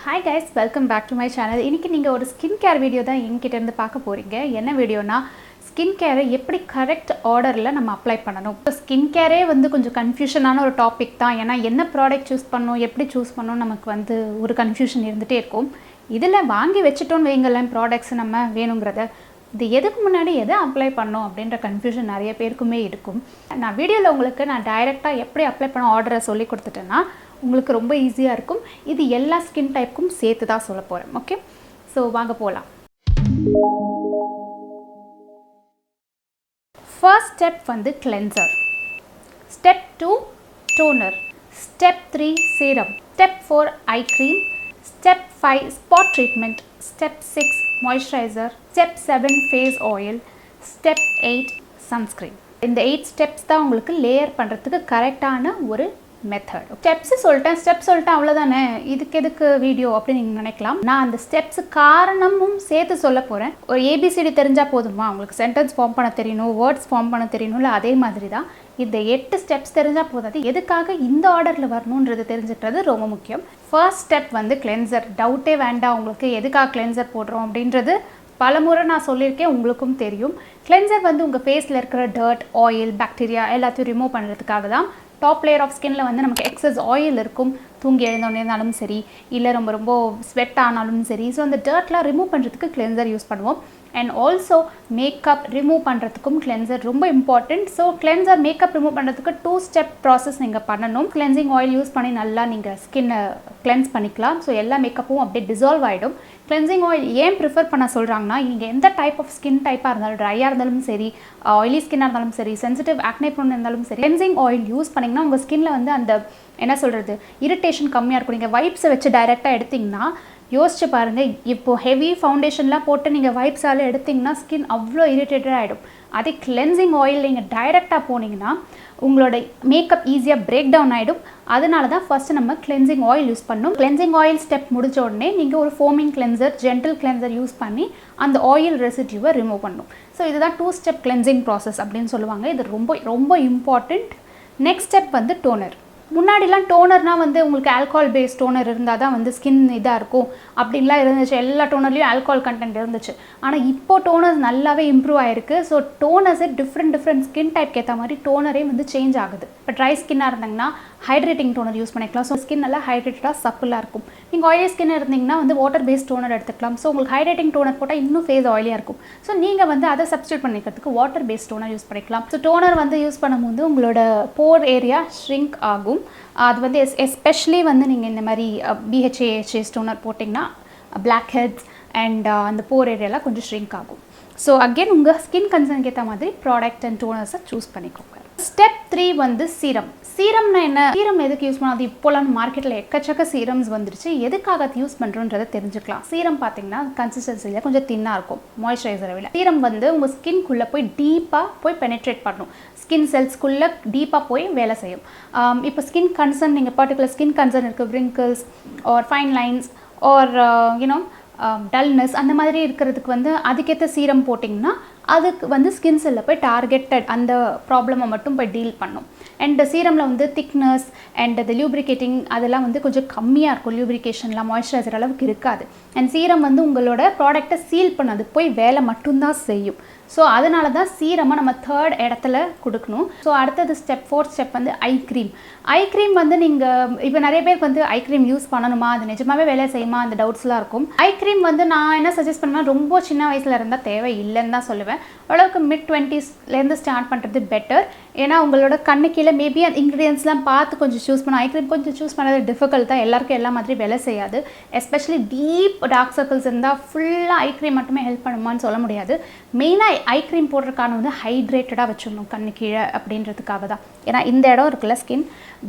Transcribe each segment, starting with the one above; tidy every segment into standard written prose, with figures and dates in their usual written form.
Hi guys, welcome back to my channel. இன்னைக்கு நீங்க ஒரு ஸ்கின் கேர் வீடியோ தான் என்கிட்ட இருந்து பார்க்க போறீங்க. என்ன வீடியோனா ஸ்கின் கேரை எப்படி கரெக்ட் ஆர்டர்ல நம்ம அப்ளை பண்ணணும். ஸ்கின் கேரே வந்து கொஞ்சம் கன்ஃபியூஷனான ஒரு டாபிக் தான். ஏன்னா என்ன ப்ராடக்ட் சூஸ் பண்ணணும், எப்படி சூஸ் பண்ணணும் நமக்கு வந்து ஒரு கன்ஃபியூஷன் இருந்துட்டே இருக்கும். இதில் வாங்கி வச்சுட்டோன்னு வைங்களேன் ப்ராடக்ட்ஸ் நம்ம வேணுங்கிறத இது எதுக்கு முன்னாடி எதை அப்ளை பண்ணோம் அப்படின்ற கன்ஃபியூஷன் நிறைய பேருக்குமே இருக்கும். நான் வீடியோவில் உங்களுக்கு நான் டைரெக்டாக எப்படி அப்ளை பண்ண ஆர்டரை சொல்லி கொடுத்துட்டேன்னா உங்களுக்கு ரொம்ப ஈஸியாக இருக்கும். இது எல்லா ஸ்கின் டைப்புக்கும் சேர்த்து தான் சொல்ல போகிறேன். ஓகே, ஸோ வாங்க போகலாம். ஃபர்ஸ்ட் ஸ்டெப் வந்து cleanser, step 2 toner, step 3 serum, step 4 eye cream, step 5 spot treatment, step 6 moisturiser, step 7 face oil, step 8 sunscreen. இந்த 8 ஸ்டெப்ஸ் தான் உங்களுக்கு லேயர் பண்ணுறதுக்கு கரெக்டான ஒரு மெத்தட். ஸ்டெப்ஸ் சொல்லிட்டேன் அவ்வளோதானே, இதுக்கு எதுக்கு வீடியோ அப்படின்னு நீங்கள் நினைக்கலாம். நான் அந்த ஸ்டெப்ஸ் காரணமும் சேர்த்து சொல்ல போகிறேன். ஒரு ஏபிசிடி தெரிஞ்சால் போதுமா? உங்களுக்கு சென்டென்ஸ் ஃபார்ம் பண்ண தெரியணும், வேர்ட்ஸ் ஃபார்ம் பண்ண தெரியணும்ல, அதே மாதிரி தான் இந்த 8 ஸ்டெப்ஸ் தெரிஞ்சால் போதாது. எதுக்காக இந்த ஆர்டரில் வரணுன்றது தெரிஞ்சுக்கிறது ரொம்ப முக்கியம். ஃபர்ஸ்ட் ஸ்டெப் வந்து கிளென்சர். டவுட்டே வேண்டாம் உங்களுக்கு எதுக்காக கிளென்சர் போடுறோம் அப்படின்றது பலமுறை நான் சொல்லியிருக்கேன், உங்களுக்கும் தெரியும். கிளென்சர் வந்து உங்கள் ஃபேஸில் இருக்கிற டர்ட், ஆயில், பாக்டீரியா எல்லாத்தையும் ரிமூவ் பண்ணுறதுக்காக தான். டாப் லேயர் ஆஃப் ஸ்கின்ல வந்து நமக்கு எக்ஸஸ் ஆயில் இருக்கும், தூங்கி எழுந்தோடனே இருந்தாலும் சரி, இல்லை ரொம்ப ஸ்வெட் ஆனாலும் சரி. ஸோ அந்த டர்ட்லாம் ரிமூவ் பண்ணுறதுக்கு கிளென்சர் யூஸ் பண்ணுவோம். அண்ட் ஆல்சோ மேக்கப் ரிமூவ் பண்ணுறதுக்கும் கிளென்சர் ரொம்ப important. So cleanser makeup remove பண்ணுறதுக்கு 2 ஸ்டெப் ப்ராசஸ் நீங்கள் பண்ணணும். கிளென்சிங் ஆயில் யூஸ் பண்ணி நல்லா நீங்கள் ஸ்கின்னை கிளென்ஸ் பண்ணிக்கலாம். ஸோ எல்லா மேக்கப்பும் அப்படியே டிசால்வ் ஆகிடும். கிளென்சிங் ஆயில் ஏன் ப்ரிஃபர் பண்ண சொல்கிறாங்கன்னா, நீங்கள் எந்த டைப் ஆஃப் ஸ்கின் டைப்பாக இருந்தாலும், ட்ரையாக இருந்தாலும் சரி, ஆயிலி ஸ்கின்னாக இருந்தாலும் சரி, சென்சிட்டிவ் ஆக்னே ப்ரோன் இருந்தாலும் சரி, கிளென்சிங் ஆயில் யூஸ் பண்ணிங்கன்னா உங்கள் ஸ்கின்னில் வந்து அந்த என்ன சொல்கிறது இரிட்டேஷன் கம்மியாக இருக்கும். நீங்கள் வைப்ஸை வச்சு டைரெக்டாக எடுத்திங்கன்னா யோசிச்சு பாருங்கள், இப்போது ஹெவி ஃபவுண்டேஷன்லாம் போட்டு நீங்கள் வைப்ஸால் எடுத்திங்கன்னா ஸ்கின் அவ்வளோ இரிட்டேட்டட் ஆகிடும். அதே கிளென்சிங் ஆயில் நீங்கள் டைரெக்டாக போனீங்கன்னா உங்களோட மேக்கப் ஈஸியாக பிரேக் டவுன் ஆகிடும். அதனால தான் ஃபஸ்ட்டு நம்ம கிளென்சிங் ஆயில் யூஸ் பண்ணணும். கிளென்சிங் ஆயில் ஸ்டெப் முடிச்ச உடனே நீங்கள் ஒரு foaming cleanser, gentle cleanser use பண்ணி அந்த ஆயில் ரெசிடியூவை ரிமூவ் பண்ணணும். ஸோ இதுதான் 2 ஸ்டெப் கிளென்சிங் ப்ராசஸ் அப்படின்னு சொல்லுவாங்க. இது ரொம்ப ரொம்ப இம்பார்ட்டண்ட். நெக்ஸ்ட் ஸ்டெப் வந்து டோனர். முன்னாடிலாம் டோனர்னால் வந்து உங்களுக்கு ஆல்கஹால் பேஸ்ட் டோனர் இருந்தால் தான் வந்து ஸ்கின் இதாக இருக்கும் அப்படின்லாம் இருந்துச்சு. எல்லா டோனர்லேயும் ஆல்கஹால் கண்டென்ட் இருந்துச்சு. ஆனால் இப்போ டோனர்ஸ் நல்லாவே இம்ப்ரூவ் ஆகிருக்கு. ஸோ டோனர்ஸே டிஃப்ரெண்ட் ஸ்கின் டைப்க்கு ஏற்ற மாதிரி டோனரே வந்து சேஞ்ச் ஆகுது. இப்போ ட்ரை ஸ்கின்னாக இருந்தாங்கன்னா ஹைட்ரேட்டிங் டோனர் யூஸ் பண்ணிக்கலாம். ஸோ ஸ்கின் நல்லா ஹைட்ரேட்டடாக சப்பிளாக இருக்கும். நீங்கள் ஆயிலி ஸ்கின் இருந்தீங்கன்னா வந்து வாட்டர் பேஸ்ட் டோனர் எடுத்துக்கலாம். ஸோ உங்களுக்கு ஹைட்ரேட்டிங் டோனர் போட்டால் இன்னும் ஃபேஸ் ஆயிலியாக இருக்கும். ஸோ நீங்கள் வந்து அதை சப்ஸ்டியூட் பண்ணிக்கிறதுக்கு வாட்டர் பேஸ்ட் டோனர் யூஸ் பண்ணிக்கலாம். ஸோ டோனர் வந்து யூஸ் பண்ணும்போது உங்களோட போர் ஏரியா ஷ்ரிங்க் ஆகும். அது வந்து எஸ்பெஷலி வந்து நீங்கள் இந்த மாதிரி BHA டோனர் போட்டிங்கன்னா பிளாக் ஹெட்ஸ் அண்ட் அந்த போர் ஏரியாலாம் கொஞ்சம் ஷ்ரிங்க் ஆகும். ஸோ அகெயின் உங்கள் ஸ்கின் கன்சர்னுக்கு ஏற்ற மாதிரி ப்ராடக்ட் அண்ட் டோனர்ஸை சூஸ் பண்ணிக்கோங்க. ஸ்டெப் 3 வந்து சீரம். சீரம்னா என்ன? சீரம் எதுக்கு யூஸ் பண்ணாது? இப்போலாம் மார்க்கெட்டில் எக்கச்சக்க சீரம்ஸ் வந்துருச்சு. எதுக்காக அது யூஸ் பண்ணுறோன்றதை தெரிஞ்சுக்கலாம். சீரம் பார்த்தீங்கன்னா கன்சிஸ்டன்சியில் கொஞ்சம் தின்னாக இருக்கும் மாய்ஸ்சரைசரை விட. சீரம் வந்து உங்கள் ஸ்கின்குள்ளே போய் டீப்பாக போய் பெனிட்ரேட் பண்ணணும். ஸ்கின் செல்ஸ்குள்ளே டீப்பாக போய் வேலை செய்யும். இப்போ ஸ்கின் கன்சர்ன், நீங்கள் பர்டிகுலர் ஸ்கின் கன்சர்ன் இருக்குது, wrinkles or fine lines or you know dullness, அந்த மாதிரி இருக்கிறதுக்கு வந்து அதுக்கேற்ற சீரம் போட்டிங்கன்னா அதுக்கு வந்து ஸ்கின் செல்லில் போய் டார்கெட்டட் அந்த ப்ராப்ளமை மட்டும் போய் டீல் பண்ணும். அண்ட் சீரமில் வந்து திக்னஸ் அண்ட் அது லியூப்ரிகேட்டிங் அதெல்லாம் வந்து கொஞ்சம் கம்மியாக இருக்கும். லியூப்ரிகேஷன்லாம் மாய்ஸ்சரைசர் அளவுக்கு இருக்காது. அண்ட் சீரம் வந்து உங்களோட ப்ராடக்டை சீல் பண்ணது போய் வேலை மட்டும்தான் செய்யும். ஸோ அதனால தான் சீரமாக நம்ம 3rd இடத்துல கொடுக்கணும். ஸோ அடுத்தது ஸ்டெப் 4th ஸ்டெப் வந்து ஐ க்ரீம். ஐ க்ரீம் வந்து நீங்கள் இப்போ நிறைய பேருக்கு வந்து ஐ க்ரீம் யூஸ் பண்ணணுமா, அது நிஜமாகவே வேலை செய்யுமா, அந்த டவுட்ஸ்லாம் இருக்கும். ஐ க்ரீம் வந்து நான் என்ன சஜஸ்ட் பண்ணுவேன், ரொம்ப சின்ன வயசில் இருந்தால் தேவை இல்லைன்னு தான் சொல்லுவேன். ஓரளவுக்கு mid-20sலேருந்து ஸ்டார்ட் பண்ணுறது பெட்டர். ஏன்னா உங்களோட கண்ணு கீழே மேபி அந்த இன்க்ரீடியன்ஸ்லாம் பார்த்து கொஞ்சம் சூஸ் பண்ணணும். ஐ க்ரீம் கொஞ்சம் சூஸ் பண்ணுறது டிஃபிகல்ட் தான், எல்லாருக்கும் எல்லா மாதிரி வேலை செய்யாது. எஸ்பெஷலி டீப் டார்க் சர்க்கிள்ஸ் இருந்தால் ஃபுல்லாக ஐ க்ரீம் மட்டுமே ஹெல்ப் பண்ணுமான்னு சொல்ல முடியாது. மெயினாக ஐ க்ரீம் போடுறதுக்கான வந்து ஹைட்ரேட்டடாக வச்சுக்கணும் கண்ணு கீழே அப்படின்றதுக்காக தான். ஏன்னா இந்த இடம் இருக்குல்ல, ஸ்கின்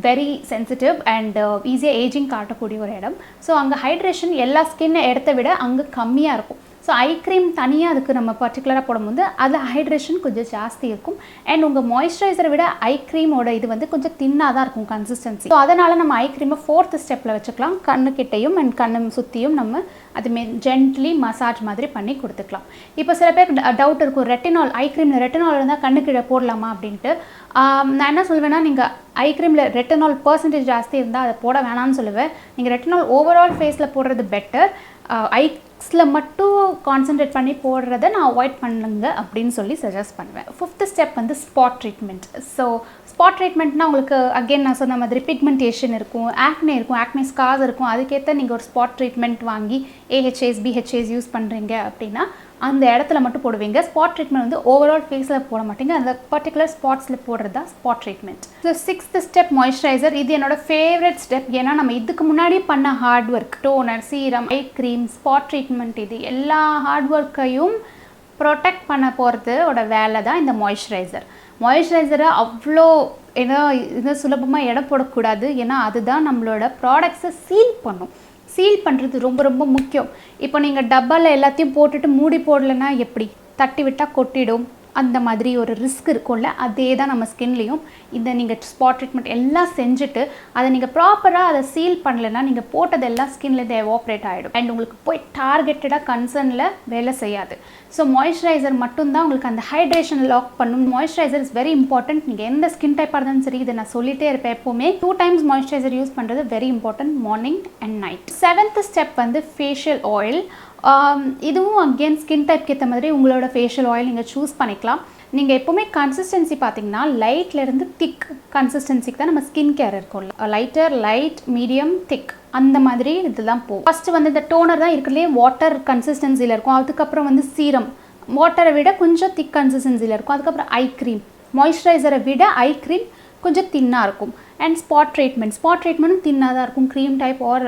வெரி சென்சிட்டிவ் அண்ட் ஈஸியாக ஏஜிங் காட்டக்கூடிய ஒரு இடம். ஸோ அங்கே ஹைட்ரேஷன் எல்லா ஸ்கின் இடத்த விட அங்கே கம்மியாக இருக்கும். ஸோ ஐ க்ரீம் தனியாக அதுக்கு நம்ம பர்டிகுலராக போடும்போது அதில் ஹைட்ரேஷன் கொஞ்சம் ஜாஸ்தி இருக்கும். அண்ட் உங்கள் மாய்ஸ்சரைசரை விட ஐ க்ரீமோட இது வந்து கொஞ்சம் தின்னாக தான் இருக்கும் கன்சிஸ்டன்சி. ஸோ அதனால் நம்ம ஐ க்ரீமை 4th ஸ்டெப்பில் வச்சுக்கலாம். கண்ணுக்கிட்டையும் அண்ட் கண்ணு சுற்றியும் நம்ம அதுமே ஜென்ட்லி மசாஜ் மாதிரி பண்ணி கொடுத்துக்கலாம். இப்போ சில பேருக்கு டவுட் இருக்கும், ரெட்டினால் ஐ க்ரீமில் ரெட்டினால் இருந்தால் கண்ணுக்கிட்ட போடலாமா அப்படின்ட்டு. நான் என்ன சொல்வேன்னா, நீங்கள் ஐ க்ரீமில் ரெட்டினால் பர்சன்டேஜ் ஜாஸ்தி இருந்தால் அதை போட வேணாம்னு சொல்லுவேன். நீங்கள் ரெட்டினால் ஓவரால் ஃபேஸில் போடுறது பெட்டர். ஐஸில் மட்டும் கான்சென்ட்ரேட் பண்ணி போடுறத நான் அவாய்ட் பண்ணுங்க அப்படின்னு சொல்லி சஜஸ்ட் பண்ணுவேன். 5th ஸ்டெப் வந்து ஸ்பாட் ட்ரீட்மெண்ட். ஸோ ஸ்பாட் ட்ரீட்மெண்ட்னா உங்களுக்கு அகெயின் நான் சொன்ன மாதிரி பிக்மெண்டேஷன் இருக்கும், ஆக்னே ஸ்கார்ஸ் இருக்கும். அதுக்கேற்ற நீங்கள் ஒரு ஸ்பாட் ட்ரீட்மெண்ட் வாங்கி AHAs BHAs யூஸ் பண்ணுறீங்க அப்படின்னா அந்த இடத்துல மட்டும் போடுவீங்க. ஸ்பாட் ட்ரீட்மெண்ட் வந்து ஓவரால் ஃபேஸில் போட மாட்டீங்க, அந்த பர்டிகுலர் ஸ்பாட்ஸில் போடுறது தான் spot treatment. So 6th step moisturiser. இது என்னோட ஃபேவரட் ஸ்டெப். ஏன்னா நம்ம இதுக்கு முன்னாடி பண்ண hard work, toner, serum, eye cream, spot treatment, இது எல்லா ஹார்ட் ஒர்க்கையும் ப்ரொடெக்ட் பண்ண போகிறதோட வேலை தான் இந்த மாய்ஸ்சரைசர். மாய்ஸ்சரைசரை அவ்வளோ இது சுலபமாக எடை போடக்கூடாது. ஏன்னா அதுதான் நம்மளோட ப்ராடக்ட்ஸை சீல் பண்ணும். சீல் பண்ணுறது ரொம்ப ரொம்ப முக்கியம். இப்போ நீங்கள் டப்பாவில் எல்லாத்தையும் போட்டுட்டு மூடி போடலைன்னா எப்படி? தட்டி விட்டால் கொட்டிடும். அந்த மாதிரி ஒரு ரிஸ்க் இருக்கும்ல, அதே தான் நம்ம ஸ்கின்லேயும். இந்த நீங்கள் ஸ்பாட் ட்ரீட்மெண்ட் எல்லாம் செஞ்சுட்டு அதை நீங்கள் ப்ராப்பராக அதை சீல் பண்ணலைன்னா நீங்கள் போட்டது எல்லாம் ஸ்கின்லேருந்து எவாப்ரேட் ஆகிடும் அண்ட் உங்களுக்கு போய் டார்கெட்டடாக கன்சர்னில் வேலை செய்யாது. ஸோ மாய்ஸ்சரைசர் மட்டும்தான் உங்களுக்கு அந்த ஹைட்ரேஷன் லாக் பண்ணும். Moisturiser is very important. நீங்கள் எந்த ஸ்கின் டைப்பாக இருந்தாலும் சரி, இதை நான் சொல்லிகிட்டே இருப்பேன் எப்போவுமே. 2 times மாய்ஸ்சரைசர் யூஸ் பண்ணுறது very important, morning and night. 7th step வந்து ஃபேஷியல் ஆயில். இதுவும் அகெயின் ஸ்கின் டைப்க்கு ஏற்ற மாதிரி உங்களோட ஃபேஷியல் ஆயில் நீங்கள் சூஸ் பண்ணிக்கலாம். நீங்கள் எப்போவுமே கன்சிஸ்டன்சி பார்த்தீங்கன்னா லைட்லேருந்து திக் கன்சிஸ்டன்சிக்கு தான் நம்ம ஸ்கின் கேர் இருக்கும். லைட்டர், லைட், மீடியம், திக், அந்த மாதிரி இதெல்லாம் போகும். ஃபஸ்ட்டு வந்து இந்த டோனர் தான் இருக்கிறதுலே வாட்டர் கன்சிஸ்டன்சியில் இருக்கும். அதுக்கப்புறம் வந்து சீரம் வாட்டரை விட கொஞ்சம் திக் கன்சிஸ்டன்சியில் இருக்கும். அதுக்கப்புறம் ஐ க்ரீம், மாய்ஸ்சரைசரை விட ஐ க்ரீம் கொஞ்சம் தின்னாக இருக்கும். அண்ட் ஸ்பாட் ட்ரீட்மெண்ட்டும் தின்னாக தான் இருக்கும். க்ரீம் டைப் ஆர்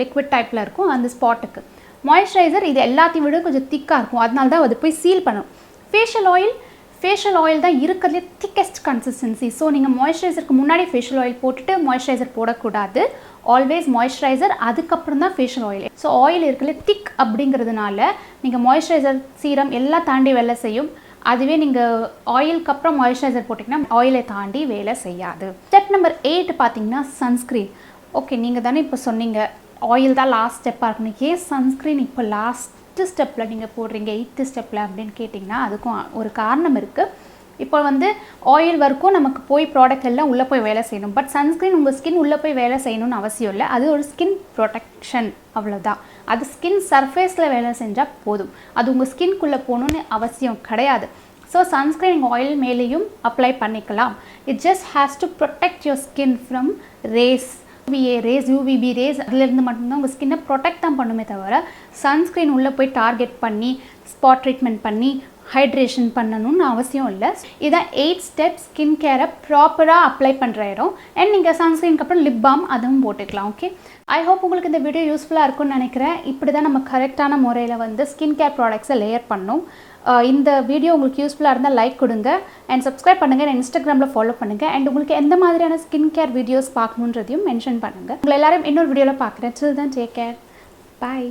லிக்விட் டைப்பில் இருக்கும் அந்த ஸ்பாட்டுக்கு. மாய்ஸ்சரைசர் இது எல்லாத்தையும் விட கொஞ்சம் திக்காக இருக்கும், அதனால தான் அது போய் சீல் பண்ணும். ஃபேஷியல் ஆயில் தான் இருக்கிறதுலே திக்கஸ்ட் கன்சிஸ்டன்சி. ஸோ நீங்கள் மாய்ஸ்சரைசருக்கு முன்னாடி ஃபேஷியல் ஆயில் போட்டுட்டு மாய்ஸ்சரைசர் போடக்கூடாது. ஆல்வேஸ் மாய்ஸ்சரைசர், அதுக்கப்புறம் தான் ஃபேஷியல் ஆயில். ஸோ ஆயில் இருக்கிறதுலே திக் அப்படிங்கிறதுனால நீங்கள் மாய்ஸ்சரைசர், சீரம் எல்லாம் தாண்டி வேலை செய்யும். அதுவே நீங்கள் ஆயிலுக்கு அப்புறம் மாய்ஸ்சரைசர் போட்டிங்கன்னா ஆயிலை தாண்டி வேலை செய்யாது. ஸ்டெப் நம்பர் 8 பார்த்தீங்கன்னா சன்ஸ்க்ரீன். ஓகே, நீங்கள் தானே இப்போ சொன்னீங்க ஆயில் தான் லாஸ்ட் ஸ்டெப்பாக இருக்கணும், ஏன் சன்ஸ்க்ரீன் இப்போ லாஸ்ட்டு ஸ்டெப்பில் நீங்கள் போடுறீங்க 8th ஸ்டெப்பில் அப்படின்னு கேட்டிங்கன்னா அதுக்கும் ஒரு காரணம் இருக்குது. இப்போ வந்து ஆயில் வரைக்கும் நமக்கு போய் ப்ராடக்ட் எல்லாம் உள்ளே போய் வேலை செய்யணும். பட் சன்ஸ்க்ரீன் உங்கள் ஸ்கின் உள்ளே போய் வேலை செய்யணும்னு அவசியம் இல்லை. அது ஒரு ஸ்கின் ப்ரொடெக்ஷன், அவ்வளோதான். அது ஸ்கின் சர்ஃபேஸில் வேலை செஞ்சால் போதும். அது உங்கள் ஸ்கின்குள்ளே போகணுன்னு அவசியம் கிடையாது. ஸோ சன்ஸ்க்ரீன் ஆயில் மேலேயும் அப்ளை பண்ணிக்கலாம். It just has to protect your skin from race, UVA race, UVB race, அதிலிருந்து மட்டும்தான் உங்கள் ஸ்கின்னை ப்ரொடெக்ட் தான் பண்ணுமே தவிர சன்ஸ்க்ரீன் உள்ளே போய் டார்கெட் பண்ணி ஸ்பாட் ட்ரீட்மெண்ட் பண்ணி ஹைட்ரேஷன் பண்ணணும்னு அவசியம் இல்லை. இதான் 8 ஸ்டெப் ஸ்கின் கேரை ப்ராப்பராக அப்ளை பண்ணுற இடம். அண்ட் நீங்கள் சன்ஸ்க்ரீனுக்கு அப்புறம் லிப் பாம் அதுவும் போட்டுக்கலாம். ஓகே, ஐ ஹோப் உங்களுக்கு இந்த வீடியோ யூஸ்ஃபுல்லாக இருக்கும்னு நினைக்கிறேன். இப்படி தான் நம்ம கரெக்டான முறையில் வந்து ஸ்கின் கேர் ப்ராடக்ட்ஸை லேயர் பண்ணணும். இந்த வீடியோ உங்களுக்கு யூஸ்ஃபுல்லாக இருந்தால் லைக் கொடுங்க அண்ட் சப்ஸ்கிரைப் பண்ணுங்கள். இன்ஸ்டாகிராமில் ஃபாலோ பண்ணுங்கள். அண்ட் உங்களுக்கு எந்த மாதிரியான ஸ்கின் கேர் வீடியோஸ் பார்க்கணுன்றதையும் மென்ஷன் பண்ணுங்கள். உங்களை எல்லாரும் இன்னொரு வீடியோவில் பார்க்குறேன். Till then, take care. Bye.